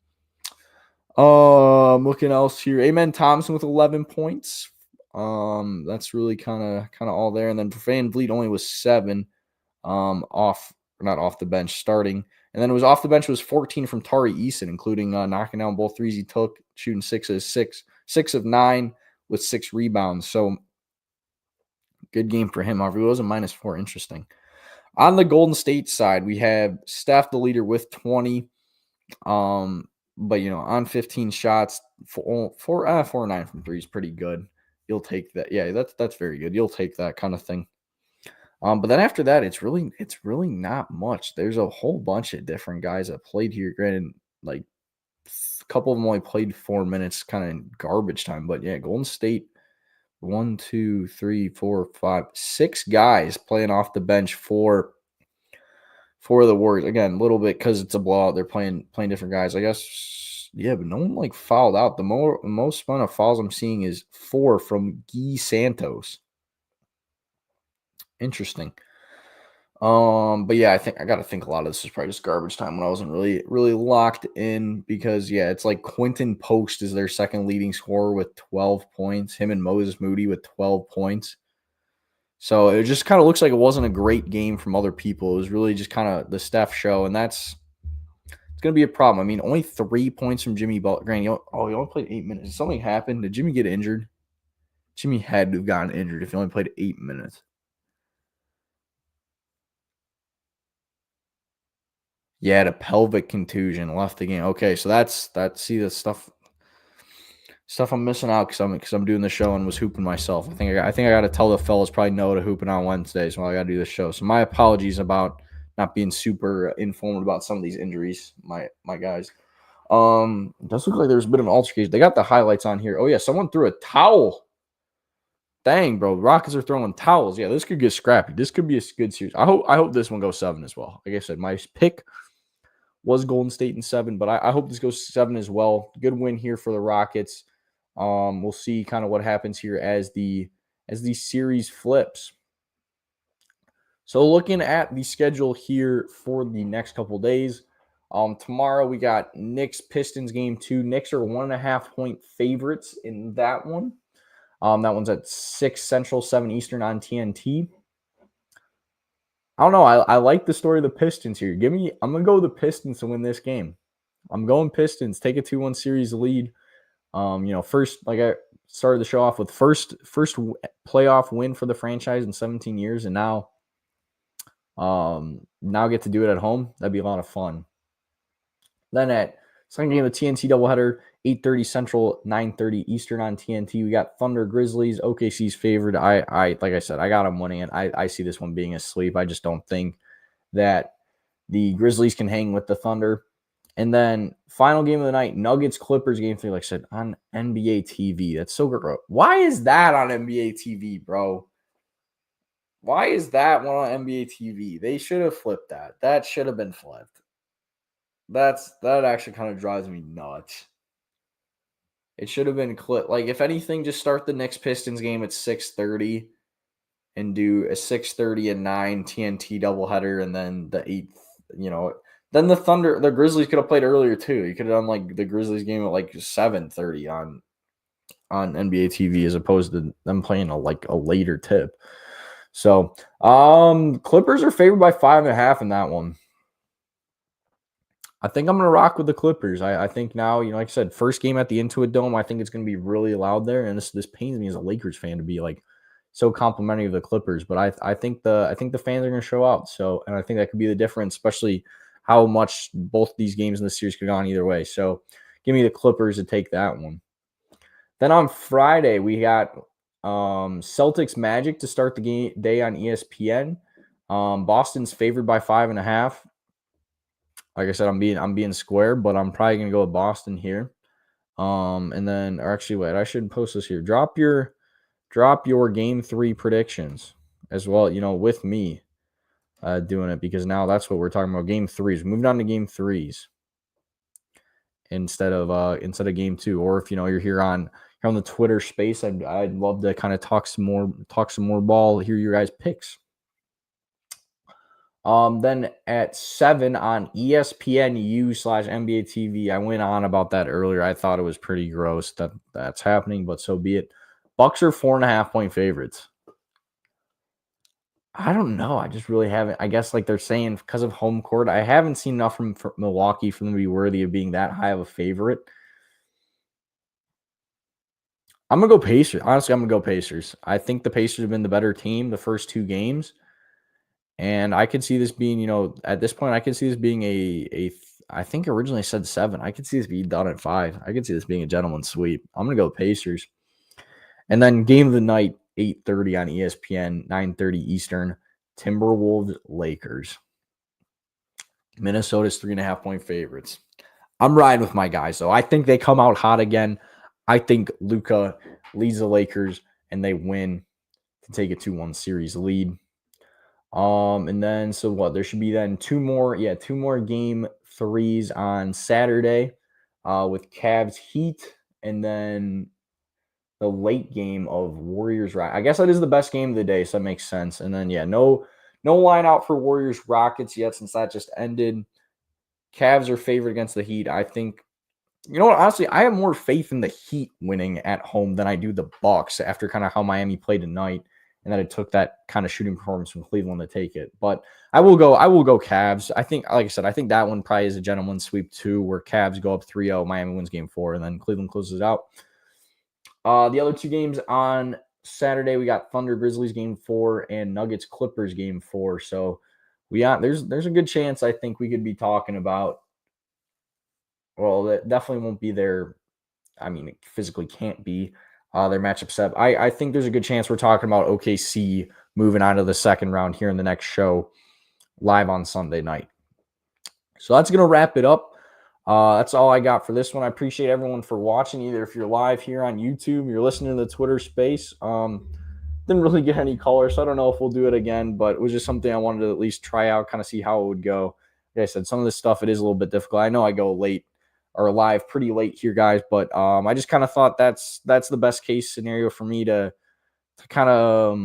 Looking else here, Amen Thompson with 11 points. That's really kind of all there. And then Van Vliet only was 7 not off the bench, starting. And then it was off the bench was 14 from Tari Eason, including knocking down both threes he took, shooting 6 of 9 with 6 rebounds. So good game for him. However, he was a -4. Interesting. On the Golden State side, we have Steph, the leader, with 20. But on 15 shots, 4 or 9 from 3 is pretty good. You'll take that. Yeah, that's very good. You'll take that kind of thing. But then after that, it's really not much. There's a whole bunch of different guys that played here. Granted, like a couple of them only played 4 minutes, kind of in garbage time. But yeah, Golden State, 1, 2, 3, 4, 5, 6 guys playing off the bench for the Warriors. Again, a little bit because it's a blowout. They're playing different guys. I guess, yeah, but no one like fouled out. The most amount of fouls I'm seeing is 4 from Guy Santos. Interesting. But yeah, I think I got to think a lot of this is probably just garbage time when I wasn't really locked in because yeah, it's like Quentin Post is their second leading scorer with 12 points. Him and Moses Moody with 12 points. So it just kind of looks like it wasn't a great game from other people. It was really just kind of the Steph show, and it's going to be a problem. I mean, only 3 points from Jimmy Butler. Granted, he only played 8 minutes. Did something happen? Did Jimmy get injured? Jimmy had to have gotten injured if he only played 8 minutes. Yeah, a pelvic contusion, left the game. Okay, so that's see the stuff I'm missing out because I'm doing the show and was hooping myself. I think I got to tell the fellas probably no to hooping on Wednesdays while I got to do the show. So my apologies about not being super informed about some of these injuries, my guys. It does look like there's a bit of an altercation. They got the highlights on here. Oh yeah, someone threw a towel. Dang, bro, the Rockets are throwing towels. Yeah, this could get scrappy. This could be a good series. I hope this one goes 7 as well. Like I said, my pick was Golden State in 7, but I hope this goes 7 as well. Good win here for the Rockets. We'll see kind of what happens here as the series flips. So looking at the schedule here for the next couple of days, tomorrow we got Knicks Pistons game 2. Knicks are 1.5 point favorites in that one. That one's at 6 Central, 7 Eastern on TNT. I don't know. I like the story of the Pistons here. I'm gonna go with the Pistons to win this game. I'm going Pistons. Take a 2-1 series lead. First, like I started the show off with first playoff win for the franchise in 17 years, and now get to do it at home. That'd be a lot of fun. Then at second game of the TNT doubleheader, 8:30 Central, 9:30 Eastern on TNT. We got Thunder Grizzlies. OKC's favored. I like I said, I got them winning it. I see this one being a sweep. I just don't think that the Grizzlies can hang with the Thunder. And then final game of the night, Nuggets Clippers game 3, like I said, on NBA TV. That's so good, bro. Why is that on NBA TV, bro? Why is that one on NBA TV? They should have flipped that. That should have been flipped. That actually kind of drives me nuts. It should have been clipped. Like, if anything, just start the Knicks Pistons game at 6:30 and do a 6:30 and 9 TNT doubleheader, and then the 8th, then the Grizzlies could have played earlier too. You could have done like the Grizzlies game at like 7:30 on NBA TV as opposed to them playing a later tip. So, Clippers are favored by 5.5 in that one. I think I'm going to rock with the Clippers. I think now, like I said, first game at the Intuit Dome, I think it's going to be really loud there. And this pains me as a Lakers fan to be like so complimentary of the Clippers. But I think the fans are going to show out. So, and I think that could be the difference, especially how much both these games in the series could have gone either way. So give me the Clippers to take that one. Then on Friday, we got Celtics Magic to start the day on ESPN. Boston's favored by 5.5. Like I said, I'm being square, but I'm probably gonna go with Boston here. And then, or actually, wait, I should post this here. Drop your game 3 predictions as well. With me doing it, because now that's what we're talking about. Game 3s. Moving on to game 3s instead of game 2. Or if you're here on the Twitter space, I'd love to kind of talk some more ball. Hear your guys' picks. Then at 7 on ESPNU/NBA TV, I went on about that earlier. I thought it was pretty gross that's happening, but so be it. Bucks are 4.5 point favorites. I don't know. I just really haven't. I guess like they're saying because of home court, I haven't seen enough from Milwaukee for them to be worthy of being that high of a favorite. I'm going to go Pacers. Honestly, I'm going to go Pacers. I think the Pacers have been the better team the first 2 games. And I could see this being, at this point, I could see this being I think originally I said 7. I could see this being done at 5. I could see this being a gentleman's sweep. I'm going to go Pacers. And then game of the night, 8:30 on ESPN, 9:30 Eastern, Timberwolves Lakers. Minnesota's 3.5 point favorites. I'm riding with my guys, though. I think they come out hot again. I think Luka leads the Lakers and they win to take a 2-1 series lead. And then so what? There should be then two more game threes on Saturday, with Cavs Heat, and then the late game of Warriors Rockets. I guess that is the best game of the day, so that makes sense. And then no line out for Warriors Rockets yet since that just ended. Cavs are favored against the Heat. I think, you know what, honestly, I have more faith in the Heat winning at home than I do the Bucks after kind of how Miami played tonight, and that it took that kind of shooting performance from Cleveland to take it. But I will go Cavs. I think, like I said, I think that one probably is a gentleman's sweep too, where Cavs go up 3-0, Miami wins game 4, and then Cleveland closes it out. The other two games on Saturday, we got Thunder Grizzlies game 4 and Nuggets Clippers game 4. So there's a good chance I think we could be talking about. Well, that definitely won't be their. I mean, it physically can't be their matchup set. I think there's a good chance we're talking about OKC moving on to the second round here in the next show, live on Sunday night. So that's gonna wrap it up. That's all I got for this one. I appreciate everyone for watching, either if you're live here on YouTube, you're listening to the Twitter space. Didn't really get any callers, so I don't know if we'll do it again, but it was just something I wanted to at least try out, kind of see how it would go. Like I said, some of this stuff, it is a little bit difficult. I know I go late or live pretty late here, guys, but I just kind of thought that's the best case scenario for me to kind of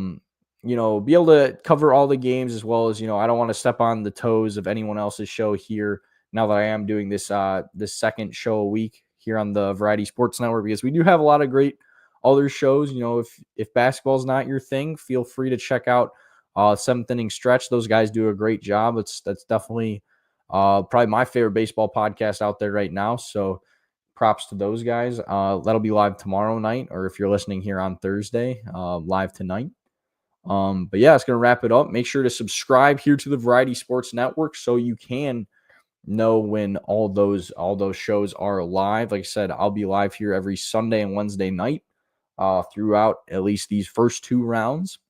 be able to cover all the games, as well as, I don't want to step on the toes of anyone else's show here now that I am doing this this second show a week here on the Variety Sports Network, because we do have a lot of great other shows. If basketball is not your thing, feel free to check out Seventh Inning Stretch. Those guys do a great job. That's definitely probably my favorite baseball podcast out there right now. So props to those guys. That'll be live tomorrow night, or if you're listening here on Thursday, live tonight. But yeah, it's going to wrap it up. Make sure to subscribe here to the Variety Sports Network so you can know when all those shows are live. Like I said, I'll be live here every Sunday and Wednesday night throughout at least these first two rounds.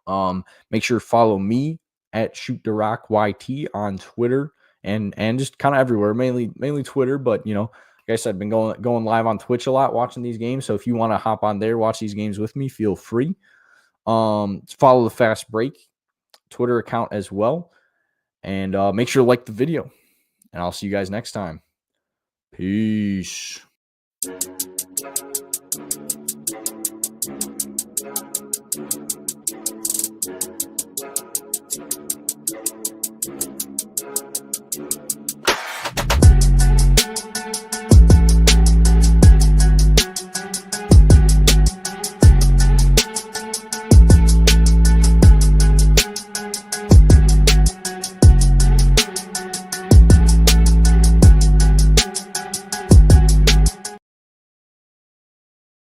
Make sure to follow me at Shoot the Rock YT on Twitter and just kind of everywhere, mainly Twitter, but like I said, I've been going live on Twitch a lot, watching these games. So if you want to hop on there, watch these games with me, feel free. Follow the Fast Break Twitter account as well, and make sure to like the video, and I'll see you guys next time. Peace.